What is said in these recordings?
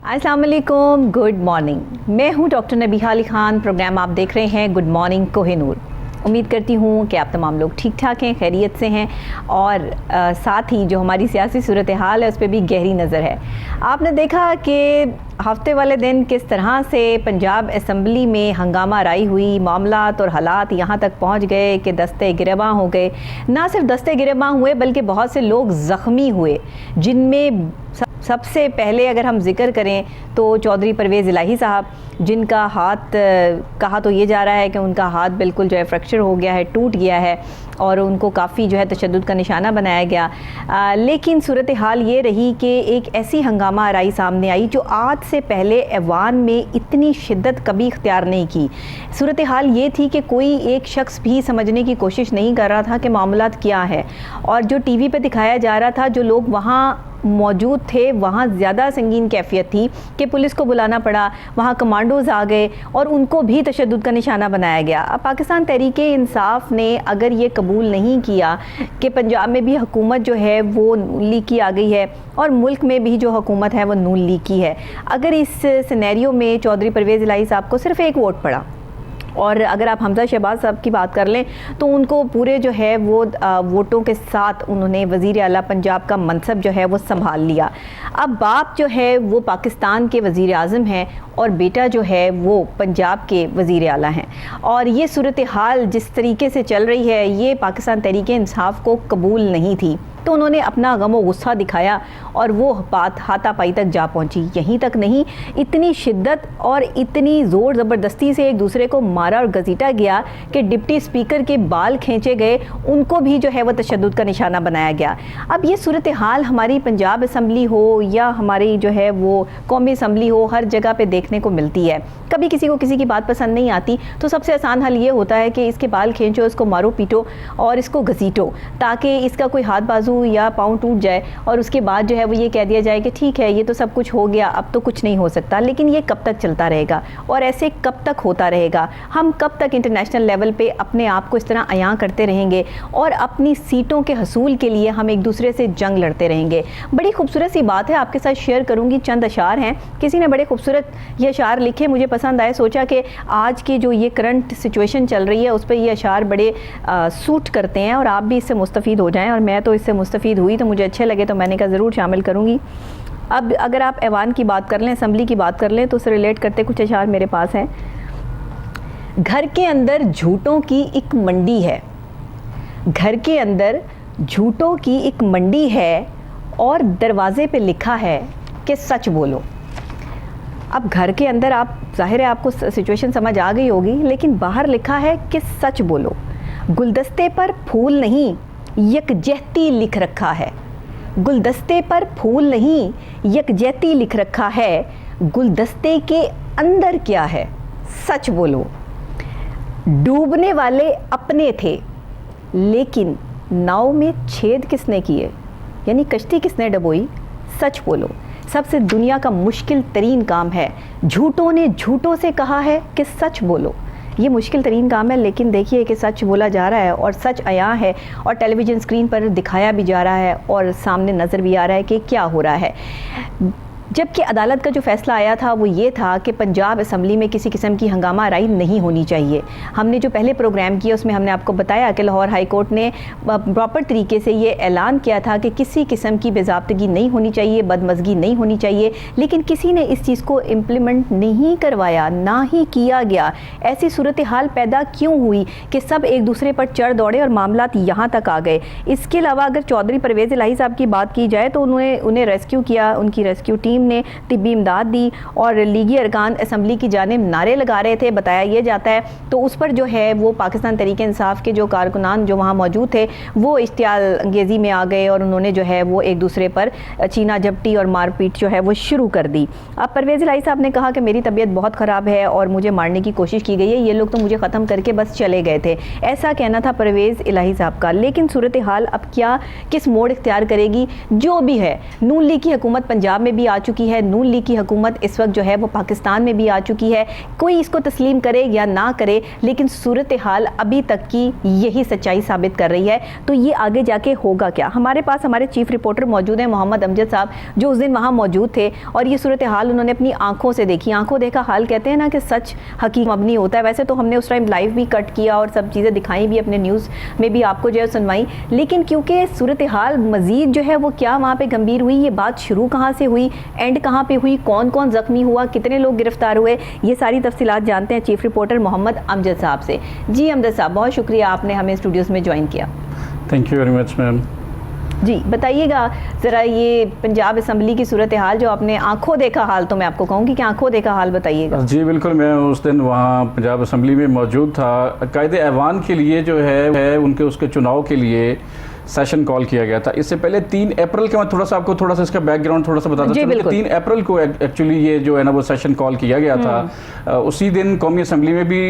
अस्सलाम वालेकुम, good morning. मैं हूं डॉक्टर नबीहा अली खान। प्रोग्राम आप देख रहे हैं गुड मॉर्निंग कोहिनूर। उम्मीद करती हूं कि आप तमाम लोग ठीक ठाक हैं, खैरियत से हैं और साथ ही जो हमारी सियासी सूरत हाल है उस पर भी गहरी नज़र है। आपने देखा कि हफ्ते वाले दिन किस तरह से पंजाब असम्बली में हंगामा आराई हुई, मामलात और हालात यहाँ तक पहुँच गए कि दस्ते गिरबां हो गए। ना सिर्फ दस्ते गिरबां हुए बल्कि बहुत से लोग ज़ख्मी हुए, जिनमें सबसे पहले अगर हम जिक्र करें तो चौधरी परवेज़ इलाही साहब, जिनका हाथ कहा तो ये जा रहा है कि उनका हाथ बिल्कुल जो है फ्रैक्चर हो गया है, टूट गया है और उनको काफ़ी जो है तशद्दुद का निशाना बनाया गया। लेकिन सूरत हाल ये रही कि एक ऐसी हंगामा आराई सामने आई जो आज से पहले ऐवान में इतनी शिद्दत कभी इख्तियार नहीं की। सूरत हाल ये थी कि कोई एक शख्स भी समझने की कोशिश नहीं कर रहा था कि मामलात क्या है, और जो टीवी पे दिखाया जा रहा था, जो लोग वहाँ मौजूद थे, वहाँ ज़्यादा संगीन कैफियत थी कि पुलिस को बुलाना पड़ा, वहाँ कमांडोज़ आ गए और उनको भी तशद्दुद का निशाना बनाया गया। अब पाकिस्तान तहरीक-ए-इंसाफ ने अगर ये कबूल नहीं किया कि पंजाब में भी हुकूमत जो है वो नून लीग की आ गई है और मुल्क में भी जो हुकूमत है वो नून लीग की है, अगर इस सिनेरियो में चौधरी परवेज़ इलाही साहब को सिर्फ एक वोट पड़ा और अगर आप हमजा शहबाज साहब की बात कर लें तो उनको पूरे जो है वो वोटों के साथ उन्होंने वज़ीर आला पंजाब का मनसब जो है वो संभाल लिया। अब बाप जो है वो पाकिस्तान के वज़ीर आज़म हैं और बेटा जो है वो पंजाब के वज़ीर आला हैं, और ये सूरत हाल जिस तरीके से चल रही है ये पाकिस्तान तहरीक-ए-इंसाफ को कबूल नहीं थी। तो उन्होंने अपना गम व गुस्सा दिखाया और वो बात हाथापाई तक जा पहुंची। यहीं तक नहीं, इतनी शिद्दत और इतनी ज़ोर ज़बरदस्ती से एक दूसरे को मारा और घसीटा गया कि डिप्टी स्पीकर के बाल खींचे गए, उनको भी जो है वो तशद्दुद का निशाना बनाया गया। अब ये सूरत हाल हमारी पंजाब असम्बली हो या हमारी जो है वो कौमी असम्बली हो, हर जगह पर देखने को मिलती है। कभी किसी को किसी की बात पसंद नहीं आती तो सबसे आसान हल ये होता है कि इसके बाल खींचो, इसको मारो पीटो और इसको घसीटो, ताकि इसका कोई हाथ बाजू या पाँव टूट जाए और उसके बाद जो है वो ये कह दिया जाए कि ठीक है ये तो सब कुछ हो गया, अब तो कुछ नहीं हो सकता। लेकिन ये कब तक चलता रहेगा और ऐसे कब तक होता रहेगा? हम कब तक इंटरनेशनल लेवल पे अपने आप को इस तरह अयां करते रहेंगे और अपनी सीटों के हसूल के लिए हम एक दूसरे से जंग लड़ते रहेंगे? बड़ी खूबसूरत सी बात है, आपके साथ शेयर करूँगी। चंद अशार हैं, किसी ने बड़े खूबसूरत ये अशार लिखे, मुझे पसंद आए। सोचा कि आज की जो ये करंट सिचुएशन चल रही है उस पर ये अशार बड़े सूट करते हैं और आप भी इससे मुस्तफ़ीद हो जाएँ, और मैं तो इससे मुस्तफ़ीद हुई तो मुझे अच्छे लगे तो मैंने कहा ज़रूर शामिल करूँगी। अब अगर आप ऐवान की बात कर लें, असम्बली की बात कर लें, तो उससे रिलेट करते कुछ अशार मेरे पास हैं। घर के अंदर झूठों की एक मंडी है, घर के अंदर झूठों की एक मंडी है और दरवाजे पे लिखा है कि सच बोलो। अब घर के अंदर आप जाहिर है आपको सिचुएशन समझ आ गई होगी, लेकिन बाहर लिखा है कि सच बोलो। गुलदस्ते पर फूल नहीं यकजहती लिख रखा है, गुलदस्ते पर फूल नहीं यकजहती लिख रखा है, गुलदस्ते के अंदर क्या है सच बोलो। डूबने वाले अपने थे लेकिन नाव में छेद किसने किए, यानी कश्ती किसने डबोई, सच बोलो। सबसे दुनिया का मुश्किल तरीन काम है, झूठों ने झूठों से कहा है कि सच बोलो। ये मुश्किल तरीन काम है, लेकिन देखिए कि सच बोला जा रहा है और सच आया है और टेलीविज़न स्क्रीन पर दिखाया भी जा रहा है और सामने नज़र भी आ रहा है कि क्या हो रहा है। जबकि अदालत का जो फ़ैसला आया था वो ये था कि पंजाब असम्बली में किसी किस्म की हंगामा आराई नहीं होनी चाहिए। हमने जो पहले प्रोग्राम किया उसमें हमने आपको बताया कि लाहौर हाई कोर्ट ने प्रॉपर तरीके से ये ऐलान किया था कि किसी किस्म की बेज़ाब्तगी नहीं होनी चाहिए, बदमज़गी नहीं होनी चाहिए, लेकिन किसी ने इस चीज़ को इम्प्लीमेंट नहीं करवाया, ना ही किया गया। ऐसी सूरत हाल पैदा क्यों हुई कि सब एक दूसरे पर चढ़ दौड़े और मामलात यहाँ तक आ गए? इसके अलावा अगर चौधरी परवेज़ इलाही साहब की बात की जाए तो उन्हें रेस्क्यू किया, उनकी रेस्क्यू टीम ने तिब्बी इमदाद दी और लीगी अरकान असम्बली की जानिब नारे लगा रहे थे, बताया यह जाता है। तो उस पर जो है वो पाकिस्तान तहरीक-ए-इंसाफ के जो कारकुनान जो वहाँ मौजूद थे वो इश्तियाल अंगेज़ी में आ गए और उन्होंने जो है वो एक दूसरे पर चीना झपटी और मारपीट जो है वो शुरू कर दी। अब परवेज़ इलाही साहब ने कहा कि मेरी तबीयत बहुत ख़राब है और मुझे मारने की कोशिश की गई है, ये लोग तो मुझे ख़त्म करके बस चले गए थे, ऐसा कहना था परवेज़ इलाही साहब का। लेकिन सूरत हाल अब क्या किस मोड़ इख्तियार करेगी? जो भी है, नून लीग की हुकूमत पंजाब में भी आ चुकी है, नून लीग की हुकूमत इस वक्त जो है वो पाकिस्तान में भी आ चुकी है। कोई इसको तस्लीम करे या ना करे, लेकिन सूरत हाल अभी तक की यही सच्चाई साबित कर रही है। तो ये आगे जाके होगा क्या? हमारे पास हमारे चीफ रिपोर्टर मौजूद हैं मोहम्मद अमजद साहब, जो उस दिन वहाँ मौजूद थे और ये सूरत हाल उन्होंने अपनी आंखों से देखी। आंखों देखा हाल कहते हैं ना कि सच हकीकत मबनी होता है। वैसे तो हमने उस टाइम लाइव भी कट किया और सब चीज़ें दिखाई भी, अपने न्यूज़ में भी आपको जो है सुनवाई, लेकिन क्योंकि सूरत हाल मज़ीद जो है वो क्या वहाँ पे गंभीर हुई, ये बात शुरू कहाँ से हुई, एंड कहाँ पे हुई, कौन कौन ज़ख्मी हुआ, कितने लोग गिरफ्तार हुए, ये सारी तफसीलात जानते हैं चीफ रिपोर्टर मोहम्मद अमजद साहब से। जी अमजद साहब, बहुत शुक्रिया आपने हमें स्टूडियोज़ में ज्वाइन किया। Thank you very much ma'am. जी बताइएगा ज़रा, ये पंजाब असम्बली की सूरत हाल जो आपने आंखों देखा हाल, तो मैं आपको कहूँगी कि आंखों देखा हाल बताइएगा। जी बिल्कुल, मैं उस दिन वहाँ पंजाब असम्बली में मौजूद था। कायदे ऐवान के लिए जो है उनके उसके चुनाव के लिए सेशन कॉल किया गया था। इससे पहले 3 अप्रैल के, मैं आपको थोड़ा सा इसका बैकग्राउंड थोड़ा सा बताता चलूं। 3 अप्रैल को एक्चुअली ये जो है ना वो सेशन कॉल किया गया था। उसी दिन कौमी असम्बली में भी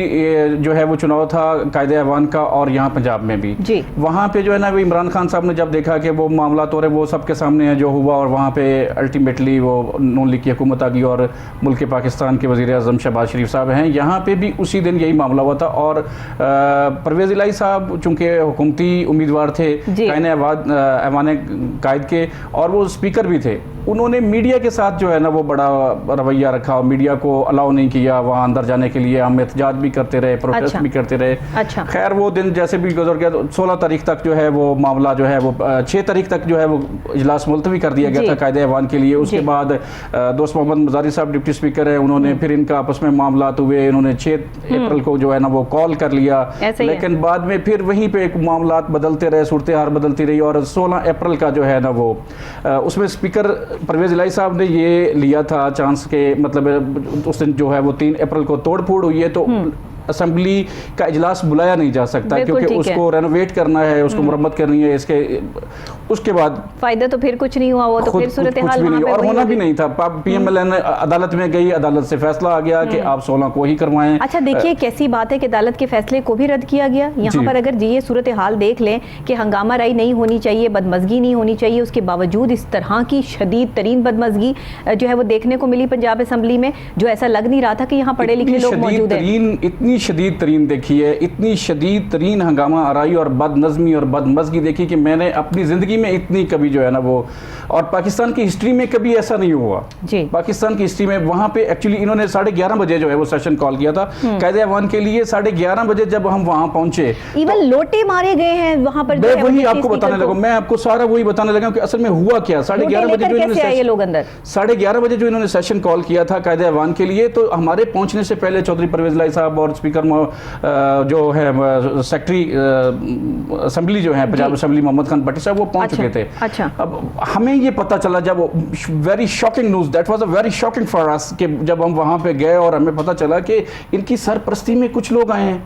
जो है वो चुनाव था कायदे ऐवान का, और यहाँ पंजाब में भी। वहाँ पे जो है ना वो इमरान खान साहब ने जब देखा कि वो मामला तो वो सबके सामने है जो हुआ, और वहाँ पे अल्टीमेटली वो नून लीग की हुकूमत आ गई और मुल्क पाकिस्तान के वज़ीर आज़म शहबाज शरीफ साहब हैं। यहाँ पे भी उसी दिन यही मामला हुआ था, और परवेज़ इलाही साहब चूँकि हुकूमती उम्मीदवार थे ऐवान कायद के, और वो स्पीकर भी थे, उन्होंने मीडिया के साथ जो है ना वो बड़ा रवैया रखा और मीडिया को अलाउ नहीं किया वहाँ अंदर जाने के लिए। हम एहतजाज भी करते रहे, प्रोटेस्ट भी करते रहे। खैर वो दिन जैसे भी गुजर गया, तो 16 तारीख तक जो है वो मामला जो है वो 6 तारीख तक जो है वो इजलास मुलतवी कर दिया गया था कायदे ऐवान के लिए। उसके बाद दोस्त मोहम्मद मजारी साहब डिप्टी स्पीकर है, उन्होंने फिर इनका आपस में मामला हुए, उन्होंने 6 अप्रैल को जो है ना वो कॉल कर लिया, लेकिन बाद में फिर वहीं पे मामला बदलते रहे, सूरत हाल बदलती रही, और 16 अप्रैल का जो है ना वो उसमें स्पीकर परवेज़ इलाही साहब ने ये लिया था चांस के, मतलब उस दिन जो है वो 3 अप्रैल को तोड़ फोड़ हुई है, तो असम्बली का इजलास बुलाया नहीं जा सकता, क्योंकि उसको रेनोवेट करना है, उसको मुरम्मत करनी है। उसके बाद फायदा तो फिर कुछ नहीं हुआ, वो तो फिर सूरत हाल वहां पे और होना भी नहीं था। पीएमएलएन अदालत में गई, अदालत से फैसला आ गया कि आप 16 को ही करवाएं। अच्छा देखिए कैसी बात है कि अदालत के फैसले को भी रद्द किया गया। यहाँ पर अगर ये सूरत हाल देख लें कि हंगामा राई नहीं होनी चाहिए, बदमज़गी नहीं होनी चाहिए, उसके बावजूद इस तरह की शदीद तरीन बदमज़गी जो है वो देखने को मिली पंजाब असम्बली में, जो ऐसा लग नहीं रहा था कि यहाँ पढ़े लिखे लोग मौजूद हैं। इतनी शदीद तरीन देखी है, इतनी शदीद तरीन हंगामा आराई और बदनज़मी और बदमज़गी देखी कि मैंने अपनी ज़िंदगी में इतनी कभी जो है ना वो, और पाकिस्तान की हिस्ट्री में कभी ऐसा नहीं हुआ जी। पाकिस्तान की हिस्ट्री में वहाँ पे एक्चुअली इन्होंने 11:30 बजे जो है वो सेशन कॉल किया था कायदे ऐवान के लिए। 11:30 बजे जब हम वहाँ पहुंचे, इवन लोटे मारे गए हैं वहाँ पर। वही आपको बताने लगा, मैं आपको सारा वही बताने लगा कि असल में हुआ क्या। 11:30 बजे जो इन्होंने 11:30 बजे जो इन्होंने सेशन कॉल किया था कायदे ऐवान के लिए, तो हमारे पहुंचने से पहले चौधरी परवेज़ इलाही साहब और स्पीकर जो है सेक्रेटरी असेंबली जो है पंजाब असेंबली मोहम्मद खान भट्टी साहब, वो पहुंच चुके थे। अच्छा। अब हमें ये पता चला जब very shocking news, that was a very shocking for us, कि जब हम वहां पे गए और हमें पता चला कि इनकी सरपरस्ती में कुछ लोग आए हैं।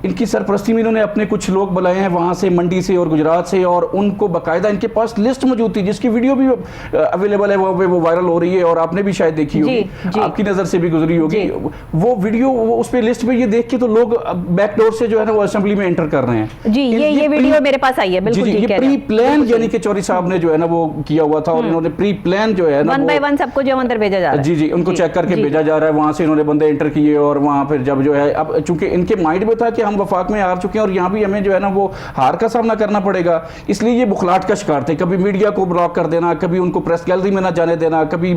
इनकी सरपरस्ती में इन्होंने अपने कुछ लोग बुलाए हैं वहां से, मंडी से और गुजरात से, और उनको बाकायदा इनके पास लिस्ट मौजूद थी, जिसकी वीडियो भी अवेलेबल है, वो वायरल हो रही है और आपने भी शायद देखी होगी, आपकी नजर से भी गुजरी होगी वो वीडियो। उस पे लिस्ट पे ये देख के तो लोग बैक डोर से जो है ना वो असेंबली में एंटर कर रहे हैं। जी ये वीडियो मेरे पास आई है, बिल्कुल ये प्री प्लान यानी कि चौधरी साहब ने जो है ना वो किया हुआ था, और इन्होंने प्री प्लान जो है ना 1 बाय 1 सबको जो अंदर भेजा जा रहा है। जी उनको चेक करके भेजा जा रहा है। वहां से इन्होंने बंदे एंटर किए, और वहां फिर जब जो है, अब चूंकि इनके माइंड में था कि हम वफाक में हार चुके हैं और यहाँ भी हमें जो है ना वो हार का सामना करना पड़ेगा, इसलिए ये बुखलाहट का शिकार थे। कभी मीडिया को ब्लॉक कर देना, कभी उनको प्रेस गैलरी में ना जाने देना, कभी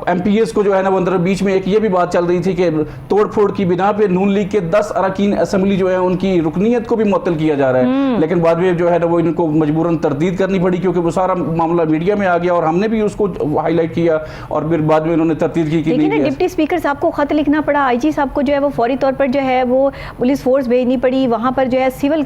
एमपीएस को जो है ना वो अंदर। बीच में एक ये भी बात चल रही थी कि तोड़फोड़ की बिना पे नून लीग के 10 अरकान असेंबली जो है उनकी रुकनीयत को भी मुअत्तल किया जा रहा है, लेकिन बाद में जो है ना वो इनको मजबूरन तरदीद करनी पड़ी, क्योंकि वो सारा मामला मीडिया में आ गया और हमने भी उसको हाईलाइट किया, और फिर बाद में उन्होंने तरदीद की कि नहीं। डिप्टी स्पीकर साहब को खत लिखना पड़ा, आईजी साहब को जो है वो फौरी तौर पर जो है वो पुलिस फोर्स भेजनी पड़ी। वहाँ पर जो है सिविल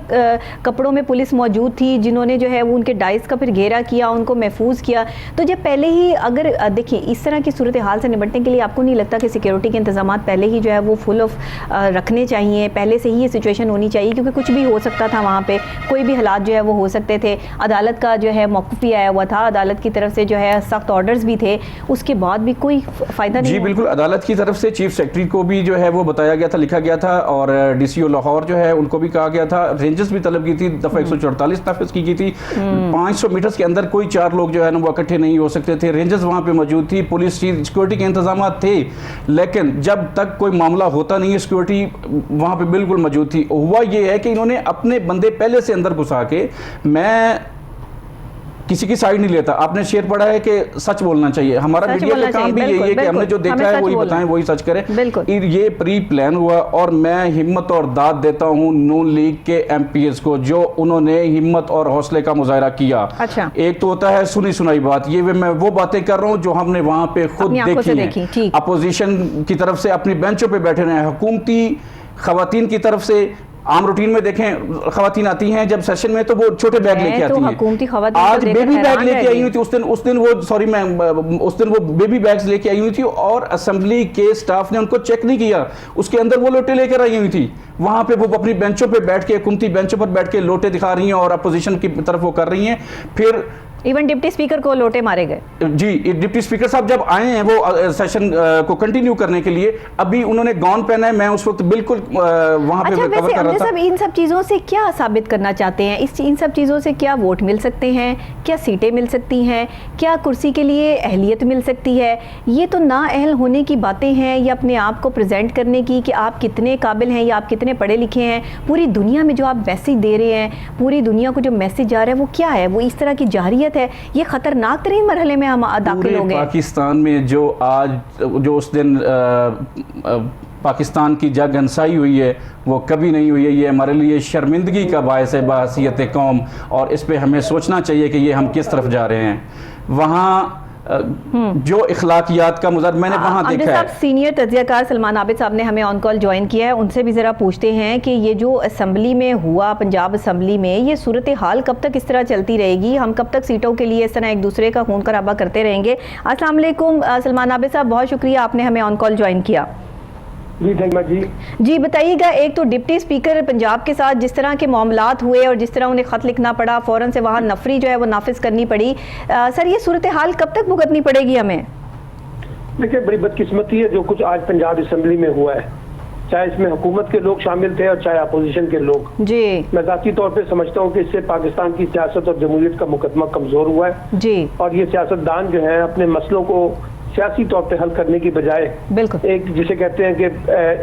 कपड़ों में पुलिस मौजूद थी, जिन्होंने जो है वो उनके डाइस का फिर घेरा किया, उनको महफूज किया। तो जब पहले ही अगर देखिए इस तरह की सूरत हाल से निपटने के लिए आपको नहीं लगता कि सिक्योरिटी के इंतजाम पहले ही जो है वो फुल ऑफ रखने चाहिए, पहले से ही ये सिचुएशन होनी चाहिए, क्योंकि कुछ भी हो सकता था वहाँ पे, कोई भी हालात जो है वो हो सकते थे। अदालत का जो है मौक़िफ़ भी आया हुआ था, अदालत की तरफ से जो है सख्त ऑर्डर्स भी थे, उसके बाद भी कोई फ़ायदा नहीं। जी बिल्कुल, अदालत की तरफ से चीफ सेक्रेटरी को भी जो है वो बताया गया था, लिखा गया था, और DCO लाहौर जो है उनको भी कहा गया था, रेंजेस भी तलब की थी, दफ़ा 144 नाफिज की थी। 500 मीटर्स के अंदर कोई 4 लोग जो है ना वो इकट्ठे नहीं हो सकते थे। रेंजेस वहाँ पे मौजूद थी, पुलिस की सिक्योरिटी के इंतजाम थे, लेकिन जब तक कोई मामला होता नहीं है सिक्योरिटी वहाँ पे बिल्कुल मौजूद थी। हुआ ये है कि इन्होंने अपने बंदे पहले से अंदर घुसा के, मैं किसी की साइड नहीं लेता, आपने शेर पढ़ा है कि सच बोलना चाहिए, हमारा मीडिया का काम भी यही है कि हमने जो देखा है वही बताएं, वही सच करें। ये प्री प्लान हुआ और मैं हिम्मत और दाद देता हूं नून लीग के MPs को जो उन्होंने हिम्मत और हौसले का मुजाहरा किया। अच्छा। एक तो होता है सुनी सुनाई बात, ये मैं वो बातें कर रहा हूं जो हमने वहां पे खुद देखी है। अपोजिशन की तरफ से अपनी बेंचों पे बैठे रहे, हुकूमती खवातीन की तरफ से आम रूटीन में देखें खवातीन आती हैं जब सेशन में तो वो छोटे बैग लेके आती हैं। आज बेबी बैग लेके आई हुई थी, उस दिन वो बेबी बैग्स लेके आई हुई थी और असेंबली के स्टाफ ने उनको चेक नहीं किया, उसके अंदर वो लोटे लेकर आई हुई थी। वहां पे वो अपनी बेंचों पे बैठ के, हुकूमती बेंचों पर बैठ के लोटे दिखा रही हैं और अपोजिशन की तरफ वो कर रही हैं। फिर इवन डिप्टी स्पीकर को लोटे मारे गए। जी, डिप्टी स्पीकर साहब जब आए हैं वो सेशन को कंटिन्यू करने के लिए, अभी उन्होंने गाउन पहना है, मैं उस वक्त बिल्कुल वहां पे कवर कर रहा था। इन सब चीजों से क्या साबित करना चाहते हैं? इन सब चीजों से क्या वोट मिल सकते हैं, क्या सीटें मिल सकती हैं, क्या कुर्सी के लिए अहलियत मिल सकती है? ये तो नाअहल होने की बातें हैं, या अपने आप को प्रेजेंट करने की कि आप कितने काबिल हैं या आप कितने पढ़े लिखे हैं। पूरी दुनिया में जो आप मैसेज दे रहे हैं, पूरी दुनिया को जो मैसेज जा रहा है वो क्या है? वो इस तरह की जाहिरियत है, ये खतरनाक तरीन मरहले में हम दाखिल हो गए। पाकिस्तान में जो उस दिन पाकिस्तान की जग हंसाई हुई है वो कभी नहीं हुई है। ये हमारे लिए शर्मिंदगी का बायस है बहसीयत कौम, और इस पे हमें सोचना चाहिए कि ये हम किस तरफ जा रहे हैं। वहाँ जो इखलाकियात का मुज़र मैंने वहाँ देखा है। सीनियर तज्ज़ियाकार सलमान आबिद साहब ने हमें ऑन कॉल ज्वाइन किया है, उनसे भी ज़रा पूछते हैं कि ये जो असम्बली में हुआ, पंजाब असम्बली में, ये सूरत हाल कब तक इस तरह चलती रहेगी? हम कब तक सीटों के लिए इस तरह एक दूसरे का खून खराबा करते रहेंगे? अस्सलाम वालेकुम सलमान आबिद साहब, बहुत शुक्रिया आपने हमें ऑन कॉल ज्वाइन किया। जी बताइएगा, एक तो डिप्टी स्पीकर पंजाब के साथ जिस तरह के मामलात हुए और जिस तरह उन्हें ख़त लिखना पड़ा, फ़ौरन से वहाँ नफरी जो है वो नाफिज करनी पड़ी, सर ये सूरत हाल कब तक भुगतनी पड़ेगी हमें? देखिए, बड़ी बदकिस्मती है जो कुछ आज पंजाब असम्बली में हुआ है, चाहे इसमें हुकूमत के लोग शामिल थे और चाहे अपोजिशन के लोग। जी, मैं ज़ाती तौर पे समझता हूँ कि इससे पाकिस्तान की सियासत और जमहूरियत का मुकदमा कमज़ोर हुआ है। जी, और ये सियासतदान जो है अपने मसलों को सियासी तौर पे हल करने की बजाय एक जिसे कहते हैं कि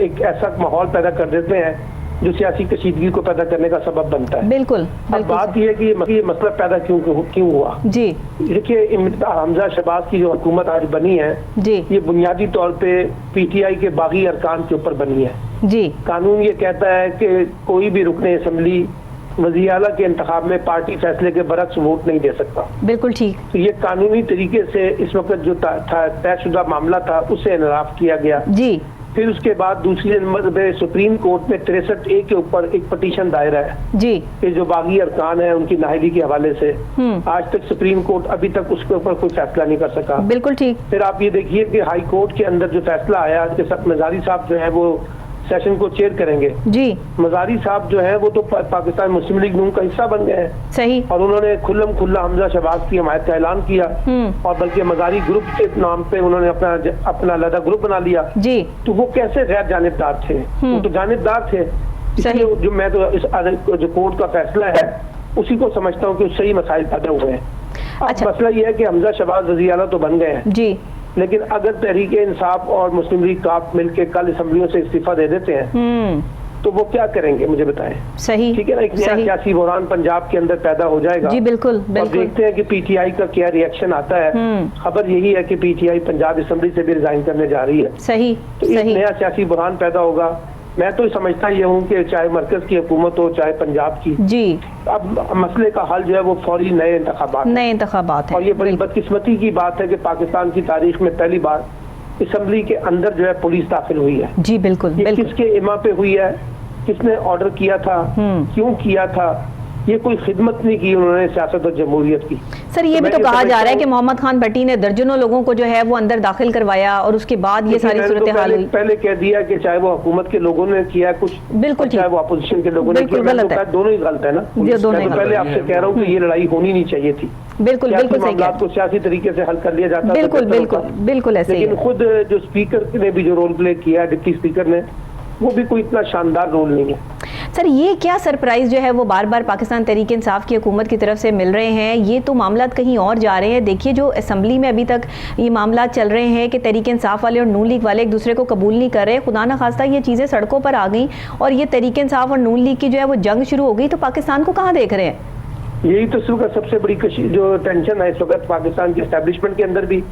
एक ऐसा माहौल पैदा कर देते हैं जो सियासी कशीदगी को पैदा करने का सबब बनता है। बिल्कुल। अब बात यह है कि ये मसला पैदा क्यों हुआ। जी, देखिए, हमजा शहबाज की जो हुकूमत आज बनी है, जी, ये बुनियादी तौर पे PTI के बागी अरकान के ऊपर बनी है। जी, कानून ये कहता है कि कोई भी रुकने असम्बली वज़ीर आला के इंतखाब में पार्टी फैसले के बरक्स वोट नहीं दे सकता। बिल्कुल ठीक। तो ये कानूनी तरीके से इस वक्त जो तयशुदा मामला था उसे इनराफ किया गया। जी, फिर उसके बाद दूसरे नंबर पे सुप्रीम कोर्ट में 63A के ऊपर एक पटिशन दायर है। जी, कि जो बागी अरकान है उनकी नाहली के हवाले से आज तक सुप्रीम कोर्ट अभी तक उसके ऊपर कोई फैसला नहीं कर सका। बिल्कुल ठीक। फिर आप ये देखिए कि हाई कोर्ट के अंदर जो फैसला आया कि सब मजारी साहब जो है वो सेशन को चेयर करेंगे। जी, मजारी साहब जो है वो तो पाकिस्तान मुस्लिम लीग नून का हिस्सा बन गए हैं। सही। और उन्होंने खुल्लम खुल्ला हमजा शहबाज की हमायत का ऐलान किया और बल्कि मजारी ग्रुप के नाम पे उन्होंने अपना अलग ग्रुप बना लिया। जी, तो वो कैसे गैर जानिबदार थे? वो तो जानिबदार थे। सही। जो मैं तो इस जो कोर्ट का फैसला है उसी को समझता हूँ कि सही मसाइल पैदा हुए हैं। अच्छा, मसला ये है कि हमजा शहबाज वज़ीर आला तो बन गए हैं। जी, लेकिन अगर तहरीक इंसाफ और मुस्लिम लीग काफ मिलकर कल असम्बलियों से इस्तीफा दे देते हैं तो वो क्या करेंगे, मुझे बताएं। सही, ठीक है ना? एक नया सियासी बहरान पंजाब के अंदर पैदा हो जाएगा। जी बिल्कुल, और देखते हैं कि PTI का क्या रिएक्शन आता है। खबर यही है कि PTI पंजाब असम्बली से भी रिजाइन करने जा रही है। सही, तो एक नया सियासी बहरान पैदा होगा। मैं तो समझता ये हूँ कि चाहे मरकज की हुकूमत हो चाहे पंजाब की, जी, अब मसले का हल जो है वो फौरी नए इंतखाबात है। और ये बड़ी बदकिस्मती की बात है कि पाकिस्तान की तारीख में पहली बार असम्बली के अंदर जो है पुलिस दाखिल हुई है। जी बिल्कुल, किसके इमा पे हुई है, किसने ऑर्डर किया था, क्यों किया था? ये कोई खिदमत नहीं की उन्होंने सियासत और जमहूरियत की। सर ये भी तो कहा जा रहा है कि मोहम्मद खान भट्टी ने दर्जनों लोगों को जो है वो अंदर दाखिल करवाया और उसके बाद ये सारी सूरत हाल हुई। पहले कह दिया कि चाहे वो हुकूमत के लोगों ने किया कुछ, बिल्कुल, चाहे वो अपोजिशन के लोगों ने किया, गलत है, दोनों ही गलत है ना। पहले आपसे कह रहा हूँ कि ये लड़ाई होनी नहीं चाहिए थी। बिल्कुल बिल्कुल सही कहा। को सियासी तरीके से हल कर लिया जाता। बिल्कुल बिल्कुल बिल्कुल ऐसे। लेकिन खुद जो स्पीकर ने भी जो रोल प्ले किया, डिप्टी स्पीकर ने, वो भी कोई इतना शानदार रोल नहीं है। सर, ये क्या सरप्राइज जो है वो बार बार पाकिस्तान तहरीक इंसाफ की हुकूमत की तरफ से मिल रहे हैं? ये तो मामला कहीं और जा रहे हैं। देखिए, जो असम्बली में अभी तक ये मामला चल रहे हैं कि तहरीक इंसाफ वाले और नून लीग वाले एक दूसरे को कबूल नहीं कर रहे, खुदा ना खास्ता ये चीज़ें सड़कों पर आ गई और ये तहरीक इंसाफ और नून लीग की जो है वो जंग शुरू हो गई, तो पाकिस्तान को कहाँ देख रहे हैं? यही तो इस वक्त सबसे बड़ी जो टेंशन है इस वक्त पाकिस्तान के एस्टेब्लिशमेंट के अंदर भी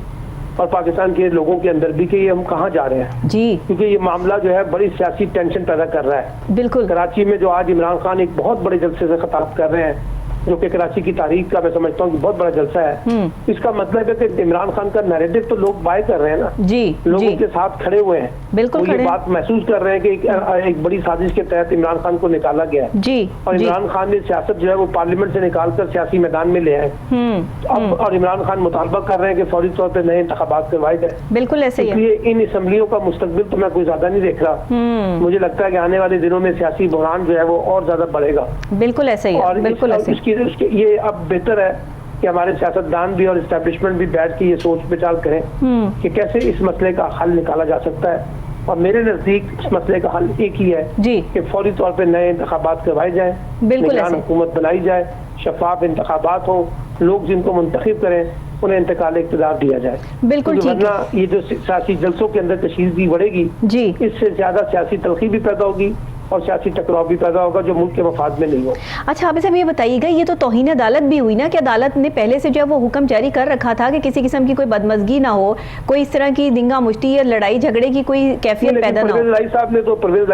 और पाकिस्तान के लोगों के अंदर भी, कि ये हम कहाँ जा रहे हैं जी। क्योंकि ये मामला जो है बड़ी सियासी टेंशन पैदा कर रहा है। बिल्कुल। कराची में जो आज इमरान खान एक बहुत बड़े जलसे से खिताब कर रहे हैं, जो कि कराची की तारीख का मैं समझता हूँ कि बहुत बड़ा जलसा है। इसका मतलब है कि इमरान खान का नैरेटिव तो लोग बाय कर रहे हैं ना जी, लोगों जी। के साथ खड़े हुए हैं। बिल्कुल वो ये बात महसूस कर रहे हैं कि एक बड़ी साजिश के तहत इमरान खान को निकाला गया है जी, और इमरान खान ने सियासत जो है वो पार्लियामेंट से निकालकर सियासी मैदान में ले आए। अब और इमरान खान मुतालबा कर रहे हैं कि फौरी तौर पर नए इंतखाबात करवाए जाए। बिल्कुल ऐसे ही है। इसलिए इन असम्बलियों का मुस्तकबिल तो मैं कोई ज्यादा नहीं देख रहा। मुझे लगता है कि आने वाले दिनों में सियासी बहरान जो है वो और ज्यादा बढ़ेगा। बिल्कुल ऐसे ही है। और बिल्कुल ऐसे ये अब बेहतर है कि हमारे सियासतदान भी और एस्टेब्लिशमेंट भी बैठ के ये सोच विचार करें कि कैसे इस मसले का हल निकाला जा सकता है। और मेरे नजदीक इस मसले का हल एक ही है जी कि फौरी तौर पे नए इंतखाबात करवाए जाए, बिल्कुल निगरान हुकूमत बनाई जाए, शफाफ इंतखाबात हो, लोग जिनको मुंतखब करें उन्हें इंतकाल इक़्तिदार दिया जाए। बिल्कुल ठीक। वरना ये जो सियासी जलसों के अंदर कशीदगी बढ़ेगी जी, इससे ज्यादा सियासी तलखी भी पैदा होगी और सियासी टकराव भी पैदा होगा जो मुल्क के मफाद में नहीं हो। अच्छा, आप इसे ये बताइएगा, ये तो तौहीन अदालत भी हुई ना कि अदालत ने पहले से जो है वो हुक्म जारी कर रखा था कि किसी किस्म की कोई बदमज़गी ना हो, कोई इस तरह की दिंगा मुश्ती या लड़ाई झगड़े की कोई कैफियत पैदा ना हो। परवेज़ लाई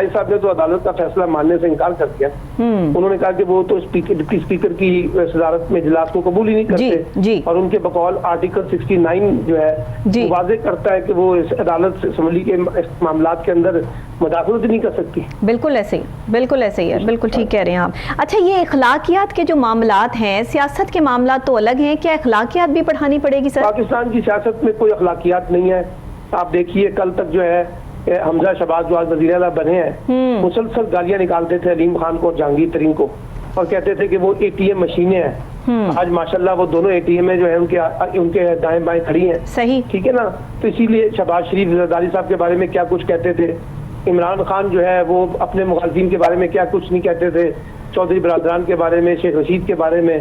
साहब ने तो अदालत का फैसला मानने से इनकार कर दिया। उन्होंने कहा कि वो तो डिप्टी स्पीकर की सदारत में इजलास को कबूल ही नहीं करते जी। और उनके बकौल आर्टिकल 69 जो है वो वाज़े करता है कि वो इस अदालत असम्बली के मामलात के अंदर मुदाखलत नहीं कर सकती। बिल्कुल ऐसे ही, बिल्कुल ऐसे ही है, बिल्कुल ठीक कह रहे हैं आप। अच्छा, ये अखलाकियात के जो मामलात हैं, सियासत के मामलात तो अलग हैं, क्या अखलाकियात भी पढ़ानी पड़ेगी सर? पाकिस्तान की सियासत में कोई अखलाकियात नहीं है। आप देखिए कल तक जो है हमजा शहबाज जो आज वज़ीर आला बने हैं मुसलसल गालियां निकालते थे अलीम खान को और जहांगीर तरीन को और कहते थे कि वो ATM मशीनें हैं। आज माशाल्लाह वो दोनों ATM जो है उनके दाएं बाएं खड़ी हैं। सही, ठीक है ना। तो इसीलिए शहबाज शरीफ जरदारी साहब के बारे में क्या कुछ कहते थे, इमरान खान जो है वो अपने मुखालिफिन के बारे में क्या कुछ नहीं कहते थे, चौधरी बरादरान के बारे में, शेख रशीद के बारे में,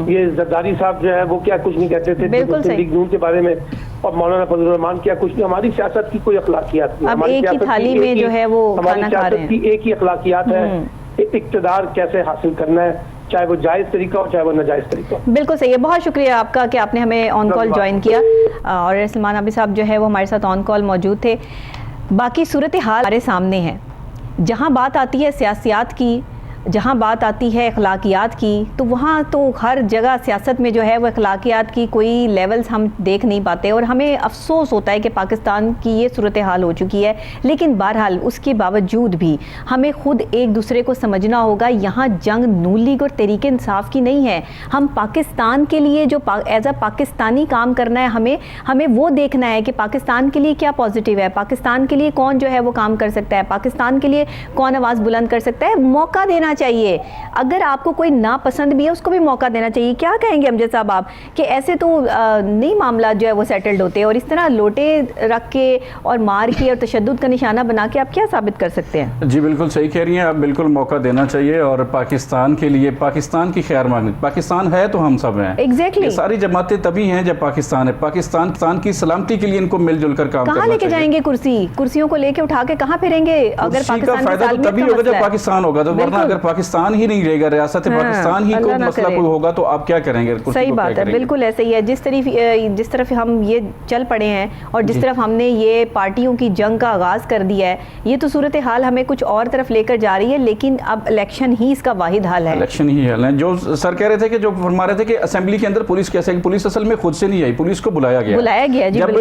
ये जरदारी साहब जो है वो क्या कुछ नहीं कहते थे, मुस्लिम लीग नून के बारे में, और मौलाना फजल रहमान क्या कुछ नहीं। हमारी सियासत की कोई अखलाकियात नहीं। अब एक ही थाली में जो है वो हमारी सियासत की एक ही अखलाकियात है, इक़्तिदार कैसे हासिल करना है, चाहे वो जायज़ तरीका हो चाहे वो नाजायज़ तरीका हो। बिल्कुल सही है। बहुत शुक्रिया आपका कि आपने हमें ऑन कॉल ज्वाइन किया और सलमान आबिद साहब जो है वो हमारे साथ ऑन कॉल मौजूद थे। बाकी सूरत हाल हमारे सामने है। जहाँ बात आती है सियासियात की, जहाँ बात आती है अखलाकियात की, तो वहाँ तो हर जगह सियासत में जो है वो अखलाकियात की कोई लेवल्स हम देख नहीं पाते और हमें अफसोस होता है कि पाकिस्तान की ये सूरत हाल हो चुकी है। लेकिन बहरहाल उसके बावजूद भी हमें खुद एक दूसरे को समझना होगा। यहाँ जंग नून लीग और तहरीक इंसाफ की नहीं है। हम पाकिस्तान के लिए जो एज अ पाकिस्तानी काम करना है, हमें वो देखना है कि पाकिस्तान के लिए क्या पॉजिटिव है, पाकिस्तान के लिए कौन जो है वो काम कर सकता है, पाकिस्तान के लिए कौन आवाज़ बुलंद कर सकता है। मौका देना चाहिए। अगर आपको कोई नापसंद भी है उसको भी मौका देना चाहिए। क्या कहेंगे अमजद साहब आप कि ऐसे तो नहीं मामला जो है वो सेटल्ड होते हैं और इस तरह लोटे रख के और मार के और तशद्दुद का निशाना बना के आप क्या साबित कर सकते हैं? जी बिल्कुल सही कह रही हैं आप, बिल्कुल मौका देना चाहिए और पाकिस्तान के लिए पाकिस्तान की खैर मांगनी। पाकिस्तान है तो हम सब हैं। एग्जैक्टली। सारी जमातें तभी हैं जब पाकिस्तान है। पाकिस्तान की सलामती के लिए इनको मिलजुल कर काम करना चाहिए। कहाँ लेके जाएंगे कुर्सियों को लेके उठा के कहाँ फिरेंगे? अगर पाकिस्तान फायदा तो तभी होगा जब पाकिस्तान होगा, तो वरना अगर पाकिस्तान ही नहीं रहेगा, रियासत पाकिस्तान ही को मसला कोई होगा तो आप क्या करेंगे? सही बात है, बिल्कुल ऐसे ही है। जिस तरफ हम ये चल पड़े हैं और जिस तरफ हमने ये पार्टियों की जंग का आगाज कर दिया है, ये तो सूरत हाल हमें कुछ और तरफ लेकर जा रही है। लेकिन अब इलेक्शन ही इसका वाहिद हल है। इलेक्शन ही हल है। जो सर कह रहे थे कि जो फरमा रहे थे कि असेंबली के अंदर पुलिस कैसे, पुलिस असल में खुद से नहीं आई, पुलिस को बुलाया गया। जब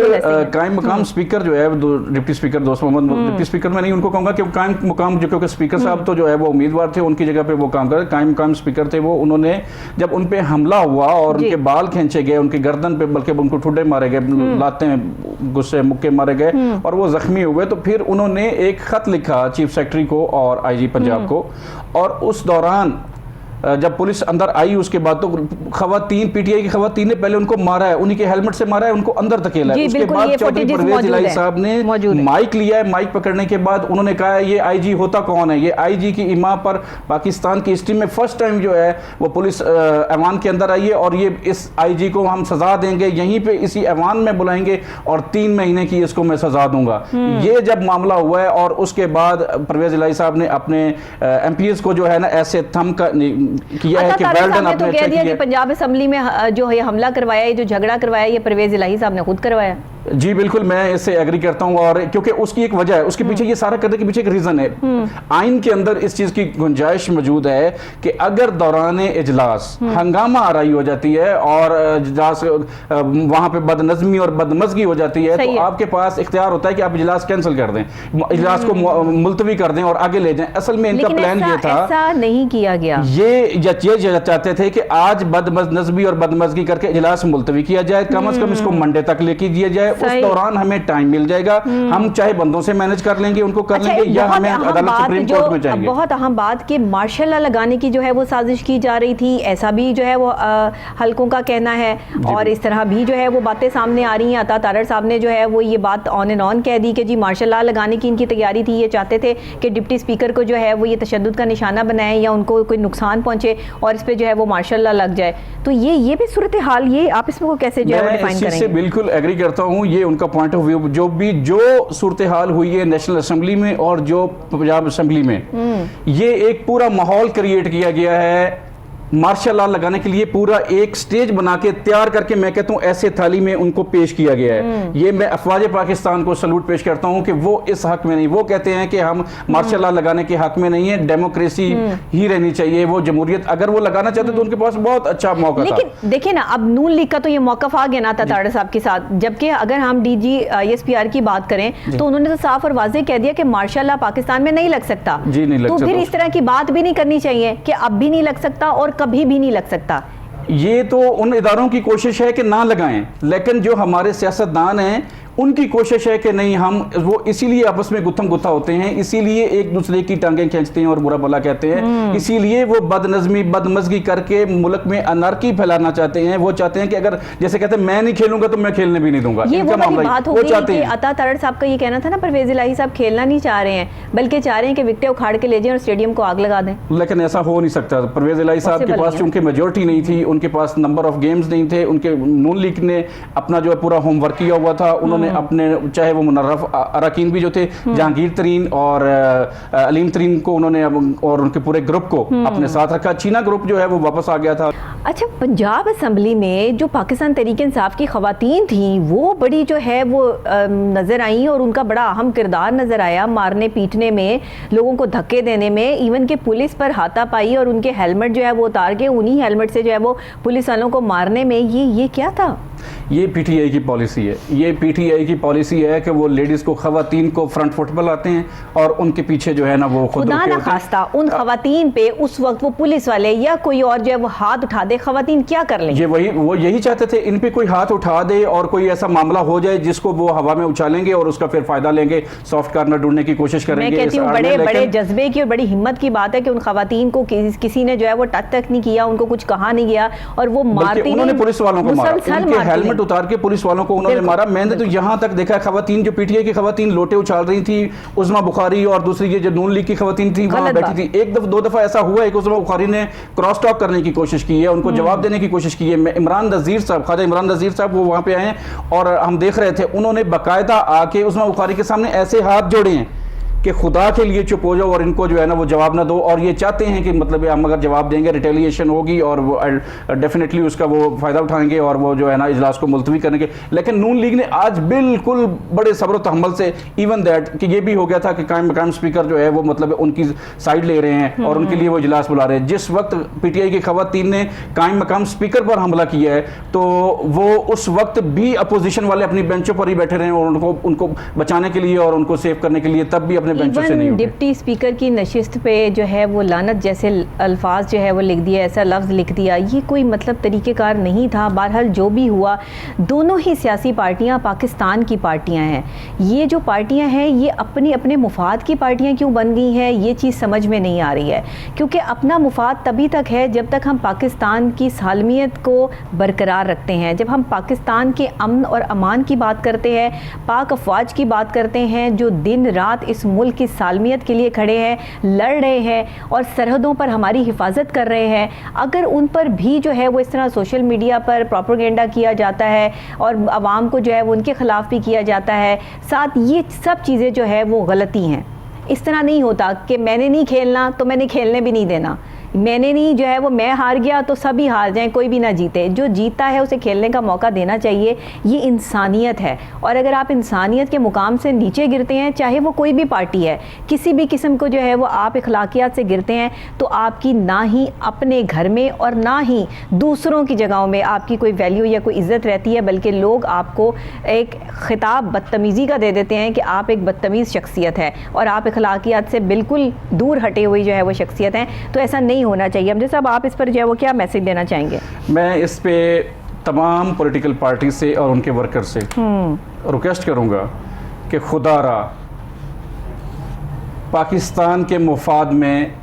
कायम मुकाम स्पीकर जो है डिप्टी स्पीकर दोस्त मोहम्मद, डिप्टी स्पीकर मैं नहीं उनको कहूँगा कि कायम मुकाम, जो क्योंकि स्पीकर साहब तो जो है वो उम्मीदवार थे, उनकी जगह पे वो काम कर कायम मुकाम स्पीकर थे वो, उन्होंने जब उन पे हमला हुआ और उनके बाल खींचे गए, उनकी गर्दन पे बल्कि उनको ठुड्डे मारे गए, लाते में गुस्से मुक्के मारे गए और वो जख्मी हुए, तो फिर उन्होंने एक खत लिखा चीफ सेक्रेटरी को और IG पंजाब को, और उस दौरान जब पुलिस अंदर आई उसके बाद तो खवातीन, पीटीआई की खवातीन ने पहले उनको मारा है, उन्हीं के हेलमेट से मारा है, उनको अंदर धकेला है। उसके बाद चौधरी परवेज इलाही साहब ने माइक लिया है, माइक पकड़ने के बाद उन्होंने कहा ये आईजी होता कौन है, ये आईजी की इमाम पर पाकिस्तान की हिस्ट्री में फर्स्ट टाइम जो है वो पुलिस ऐवान के अंदर आई है और ये इस आईजी को हम सजा देंगे, यहीं पे इसी ऐवान में बुलाएंगे और 3 महीने की इसको मैं सजा दूंगा। ये जब मामला हुआ है और उसके बाद परवेज इलाही साहब ने अपने एमपीएस को जो है ना ऐसे थम किया है कि वेल डन, आपने कह दिया कि पंजाब असेंबली में जो ये हमला करवाया, ये जो झगड़ा करवाया, ये परवेज इलाही साहब ने खुद करवाया। जी बिल्कुल, मैं इससे एग्री करता हूं और क्योंकि उसकी एक वजह है, उसके पीछे ये सारा करने के पीछे एक रीजन है। आइन के अंदर इस चीज की गुंजाइश मौजूद है कि अगर दौरान इजलास हंगामा आराई हो जाती है और इजलास वहां पे बदनज़मी और बदमज़गी हो जाती है तो आपके पास इख्तियार होता है कि आप इजलास कैंसिल कर दें, इजलास को मुलतवी कर दें और आगे ले जाएं। असल में इनका प्लान ये था, ऐसा नहीं किया गया। ये चाहते थे कि आज बदनज़मी और बदमज़गी करके इजलास मुलतवी किया जाए, कम से कम इसको मंडे तक लेके दिया जाए, उस दौरान हमें टाइम मिल जाएगा, हम चाहे बंदों से मैनेज कर लेंगे, उनको कर लेंगे या हमें अदालत सुप्रीम कोर्ट में जाएंगे। बहुत अहम बात कि मार्शल लॉ लगाने की जो है वो साजिश की जा रही थी, ऐसा भी जो है वो हलकों का कहना है और इस तरह भी जो है वो बातें सामने आ रही हैं। अता तारड़ साहब ने जो है वो ये बात ऑन एंड ऑन कह दी कि जी मार्शल लॉ लगाने की इनकी तैयारी थी, ये चाहते थे कि डिप्टी स्पीकर को जो है वो ये तशद्दुद का निशाना बनाए या उनको कोई नुकसान पहुंचे और इस पे जो है वो मार्शल लॉ लग जाए। तो ये भी सूरत हाल, ये आप इसमें कैसे जो है वो डिफाइन करेंगे? बिल्कुल एग्री करता हूँ, ये उनका पॉइंट ऑफ व्यू जो सूरत हाल हुई है नेशनल असेंबली में और जो पंजाब असेंबली में, ये एक पूरा माहौल क्रिएट किया गया है मार्शल लॉ लगाने के लिए, पूरा एक स्टेज बना के तैयार करके मैं कहता हूं ऐसे थाली में उनको पेश किया गया है। ये मैं अफवाज पाकिस्तान को सलूट पेश करता हूं कि वो इस हक में नहीं, वो कहते हैं कि हम मार्शल लॉ लगाने के हक में नहीं है, डेमोक्रेसी ही रहनी चाहिए, वो जमहूरियत अगर वो लगाना चाहते तो उनके पास बहुत अच्छा मौका था। लेकिन देखिए ना, अब नून लीग का तो ये मौकफ आ गया ना था तारड़ साहब के साथ, जबकि अगर हम डीजी ISPR की बात करें तो उन्होंने तो साफ और वाज़ेह कह दिया कि मार्शल लॉ पाकिस्तान में नहीं लग सकता। तो फिर इस तरह की बात भी नहीं करनी चाहिए कि अब भी नहीं लग सकता और कभी भी नहीं लग सकता। ये तो उन इदारों की कोशिश है कि ना लगाएं, लेकिन जो हमारे सियासतदान हैं उनकी कोशिश है कि नहीं, हम वो इसीलिए आपस में गुत्थम गुत्था होते हैं, इसीलिए एक दूसरे की टांगें खींचते हैं और बुरा भला कहते हैं, इसीलिए वो बदनज़मी बदमज़गी करके मुल्क में अनार्की फैलाना चाहते हैं। वो चाहते हैं कि अगर जैसे कहते हैं मैं नहीं खेलूंगा तो मैं खेलने भी नहीं दूंगा, ये वो बात हो गई कि अता तारड़ साहब का ये कहना था ना, परवेज इलाही साहब खेलना नहीं चाह रहे हैं बल्कि चाह रहे हैं कि विकेटें उखाड़ के ले जाएं और स्टेडियम को आग लगा दें। लेकिन ऐसा हो नहीं सकता। परवेज इलाही साहब के पास चूंकि मेजोरिटी नहीं थी, उनके पास नंबर ऑफ गेम्स नहीं थे, उनके नून लीग ने अपना जो है पूरा होमवर्क किया हुआ था, उन्होंने अपने चाहे वो मुनर्रफ अरकान भी जो थे जहांगीर तरीन और अलीम तरीन को उन्होंने और उनके पूरे ग्रुप को अपने साथ रखा, चीना ग्रुप जो है वो वापस आ गया था। अच्छा, पंजाब असेंबली में जो पाकिस्तान तहरीक इंसाफ की खवातीन थी वो बड़ी जो है वो नजर आई और उनका बड़ा अहम किरदार नजर आया मारने पीटने में, लोगों को धक्के देने में, इवन के पुलिस पर हाथापाई और उनके हेलमेट जो है वो उतार के उन्हीं हेलमेट से जो है वो पुलिस वालों को मारने में। ये क्या था? ये पीटीआई की पॉलिसी है, ये पीटीआई की पॉलिसी है कि वो लेडीज को खवातीन को फ्रंट फुट पर लाते हैं और उनके पीछे जो है ना वो खुद खुदा ना खास्ता उन खवातीन पे उस वक्त वो पुलिस वाले या कोई और जो है वो हाथ उठा दे, खवातीन क्या कर लें? ये वो यही चाहते थे, इन पे कोई हाथ उठा दे और कोई ऐसा मामला हो जाए जिसको वो हवा में उछालेंगे और उसका फिर फायदा लेंगे, सॉफ्ट कॉर्नर ढूंढने की कोशिश करेंगे। मैं कहती हूँ बड़े बड़े जज्बे की और बड़ी हिम्मत की बात है कि उन खवातीन को किसी ने जो है वो टच तक नहीं किया, उनको कुछ कहा नहीं गया और वो मारते, उन्होंने पुलिस वालों को मारा, उनके हेलमेट उतार के पुलिस वालों को उन्होंने मारा। मैंने तो यहां तक देखा खवातीन जो पीटीआई की खवातीन लोटे उछाल रही थी, उज़मा बुखारी और दूसरी ये जो नून लीग की खवातीन थी वहां बैठी थी। एक दो दफा ऐसा हुआ है कि उज़मा बुखारी ने क्रॉस टॉक करने की कोशिश की है, उनको जवाब देने की कोशिश की है। इमरान नज़ीर साहब, ख्वाजा इमरान नज़ीर साहब वो वहां पे आए और हम देख रहे थे, उन्होंने बाकायदा आके उज़मा बुखारी के सामने ऐसे हाथ जोड़े हैं कि खुदा के लिए चुप हो जाओ और इनको जो है ना वो जवाब ना दो, और ये चाहते हैं कि मतलब हम अगर जवाब देंगे रिटेलिएशन होगी और वो डेफिनेटली उसका वो फ़ायदा उठाएंगे और वो जो है ना इजलास को मुलतवी करेंगे। लेकिन नून लीग ने आज बिल्कुल बड़े सब्र तहम्मुल से, इवन दैट कि ये भी हो गया था कि कायम मकाम स्पीकर जो है वो मतलब उनकी साइड ले रहे हैं और उनके लिए वो इजलास बुला रहे हैं। जिस वक्त पीटीआई की खवातीन ने कायम मकाम स्पीकर पर हमला किया है तो वो उस वक्त भी अपोजिशन वाले अपनी बेंचों पर ही बैठे रहे और उनको बचाने के लिए और उनको सेव करने के लिए तब भी अपने अपने बेंचों से नहीं उठे। डिप्टी स्पीकर की नशिस्त पे जो है वो लानत जैसे अल्फाज जो है वो लिख दिया, ऐसा लफ्ज़ लिख दिया, ये कोई मतलब तरीक़ेकार नहीं था। बहरहाल जो भी हुआ, दोनों ही सियासी पार्टियाँ पाकिस्तान की पार्टियाँ हैं। ये जो पार्टियाँ हैं ये अपने अपने मुफाद की पार्टियाँ क्यों बन गई हैं, ये चीज़ समझ में नहीं आ रही है। क्योंकि अपना मुफाद तभी तक है जब तक हम पाकिस्तान की सालमियत को बरकरार रखते हैं। जब हम पाकिस्तान के अमन और अमान की बात करते हैं, पाक अफवाज की बात करते हैं, जो दिन रात इस मुल्क की सालमियत के लिए खड़े हैं, लड़ रहे हैं और सरहदों पर हमारी हिफाजत कर रहे हैं, अगर उन पर भी जो है वो इस तरह सोशल मीडिया पर प्रोपेगेंडा किया जाता है और आवाम को जो है वो उनके ख़िलाफ़ भी किया जाता है, साथ ये सब चीज़ें जो है वो गलती हैं। इस तरह नहीं होता कि मैंने नहीं खेलना तो मैंने खेलने भी नहीं देना, मैंने नहीं जो है वो मैं हार गया तो सभी हार जाएं, कोई भी ना जीते। जो जीता है उसे खेलने का मौका देना चाहिए, ये इंसानियत है। और अगर आप इंसानियत के मुकाम से नीचे गिरते हैं, चाहे वो कोई भी पार्टी है, किसी भी किस्म को जो है वो आप अखलाकियात से गिरते हैं, तो आपकी ना ही अपने घर में और ना ही दूसरों की जगहों में आपकी कोई वैल्यू या कोई इज़्ज़त रहती है, बल्कि लोग आपको एक ख़िताब बदतमीज़ी का दे देते हैं कि आप एक बदतमीज़ शख्सियत है और आप अखलाकियात से बिल्कुल दूर हटे हुई जो है वो शख्सियत हैं। तो ऐसा नहीं होना चाहिए। अमजद साहब, आप इस पर जो है वो क्या मैसेज देना चाहेंगे? मैं इस पे तमाम पॉलिटिकल पार्टी से और उनके वर्कर से रिक्वेस्ट करूंगा कि खुदारा पाकिस्तान के मुफाद में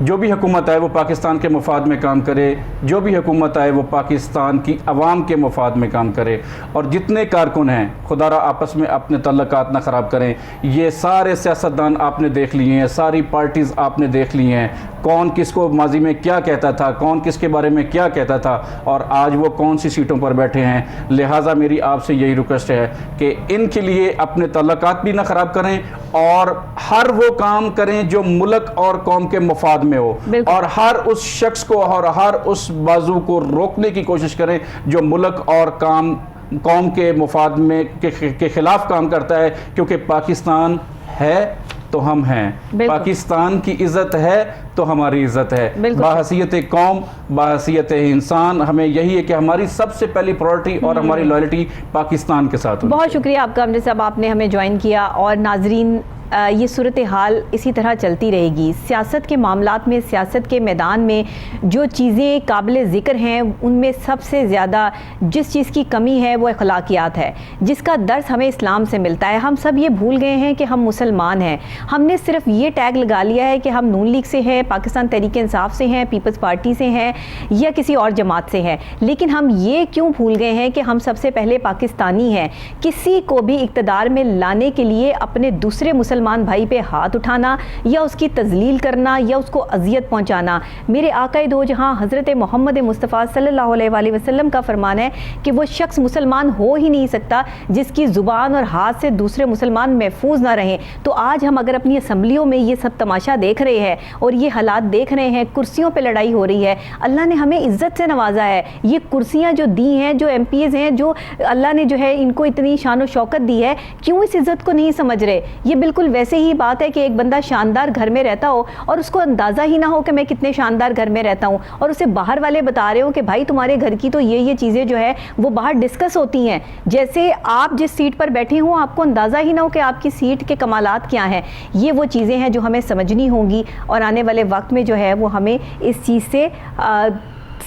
जो भी हुकूमत आए वो पाकिस्तान के मुफाद में काम करे, जो भी हुकूमत आए वो पाकिस्तान की आवाम के मुफाद में काम करे। और जितने कारकुन हैं खुदारा आपस में अपने तल्लुकात ना ख़राब करें। ये सारे सियासतदान आपने देख लिए हैं, सारी पार्टीज़ आपने देख ली हैं, कौन किसको माजी में क्या कहता था, कौन किसके बारे में क्या कहता था और आज वो कौन सी सीटों पर बैठे हैं। लिहाजा मेरी आपसे यही रिक्वेस्ट है कि इनके लिए अपने तल्लुकात भी ना ख़राब करें और हर वो काम करें जो मुल्क और कौम के मुफाद में हो, और हर उस शख्स को और हर उस बाजू को रोकने की कोशिश करें जो मुल्क और कौम के मुफाद में के खिलाफ काम करता है। क्योंकि पाकिस्तान है तो हम हैं, पाकिस्तान की इज़्ज़त है तो हमारी इज़्ज़त है। बाहसीयत कौम, बाहसीयत इंसान, हमें यही है कि हमारी सबसे पहली प्रायोरिटी और हमारी लॉयल्टी पाकिस्तान के साथ। बहुत शुक्रिया आपका अमजद साहब, आपने हमें ज्वाइन किया। और नाजरीन, ये सूरत हाल इसी तरह चलती रहेगी। सियासत के मामलात में, सियासत के मैदान में जो चीज़ें काबिल ज़िक्र हैं उनमें सबसे ज़्यादा जिस चीज़ की कमी है वो अखलाकियात है, जिसका दर्स हमें इस्लाम से मिलता है। हम सब ये भूल गए हैं कि हम मुसलमान हैं। हमने सिर्फ ये टैग लगा लिया है कि हम नून लीग से हैं, पाकिस्तान तहरीक इंसाफ से हैं, पीपल्स पार्टी से हैं या किसी और जमात से हैं। लेकिन हम ये क्यों भूल गए हैं कि हम सबसे पहले पाकिस्तानी हैं। किसी को भी इक़्तिदार में लाने के लिए अपने दूसरे मुसलमान भाई पे हाथ उठाना या उसकी तजलील करना या उसको अजियत पहुंचाना, मेरे आका दो जहां हज़रत मोहम्मद मुस्तफ़ा सल्लल्लाहु अलैहि वसल्लम का फरमान है कि वो शख्स मुसलमान हो ही नहीं सकता जिसकी ज़ुबान और हाथ से दूसरे मुसलमान महफूज ना रहें। तो आज हम अगर अपनी असम्बलियों में ये सब तमाशा देख रहे हैं और ये हालात देख रहे हैं, कुर्सियों पर लड़ाई हो रही है। अल्लाह ने हमें इज़्ज़त से नवाजा है। ये कुर्सियाँ जो दी हैं, जो MPs हैं, जो अल्लाह ने जो है इनको इतनी शान व शौकत दी है, क्यों इस इज़्ज़त को नहीं समझ रहे? ये बिल्कुल वैसे ही बात है कि एक बंदा शानदार घर में रहता हो और उसको अंदाज़ा ही ना हो कि मैं कितने शानदार घर में रहता हूँ, और उसे बाहर वाले बता रहे हो कि भाई तुम्हारे घर की तो ये चीज़ें जो है वो बाहर डिस्कस होती हैं। जैसे आप जिस सीट पर बैठे हो आपको अंदाज़ा ही ना हो कि आपकी सीट के कमालात क्या हैं। ये वो चीज़ें हैं जो हमें समझनी होंगी और आने वाले वक्त में जो है वो हमें इस चीज़ से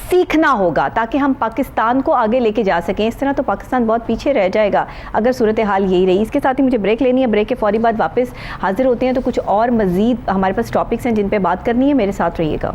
सीखना होगा ताकि हम पाकिस्तान को आगे लेके जा सकें। इस तरह तो पाकिस्तान बहुत पीछे रह जाएगा अगर सूरत हाल यही रही। इसके साथ ही मुझे ब्रेक लेनी है। ब्रेक के फौरी बाद वापस हाजिर होते हैं तो कुछ और मज़ीद हमारे पास टॉपिक्स हैं जिन पे बात करनी है। मेरे साथ रहिएगा।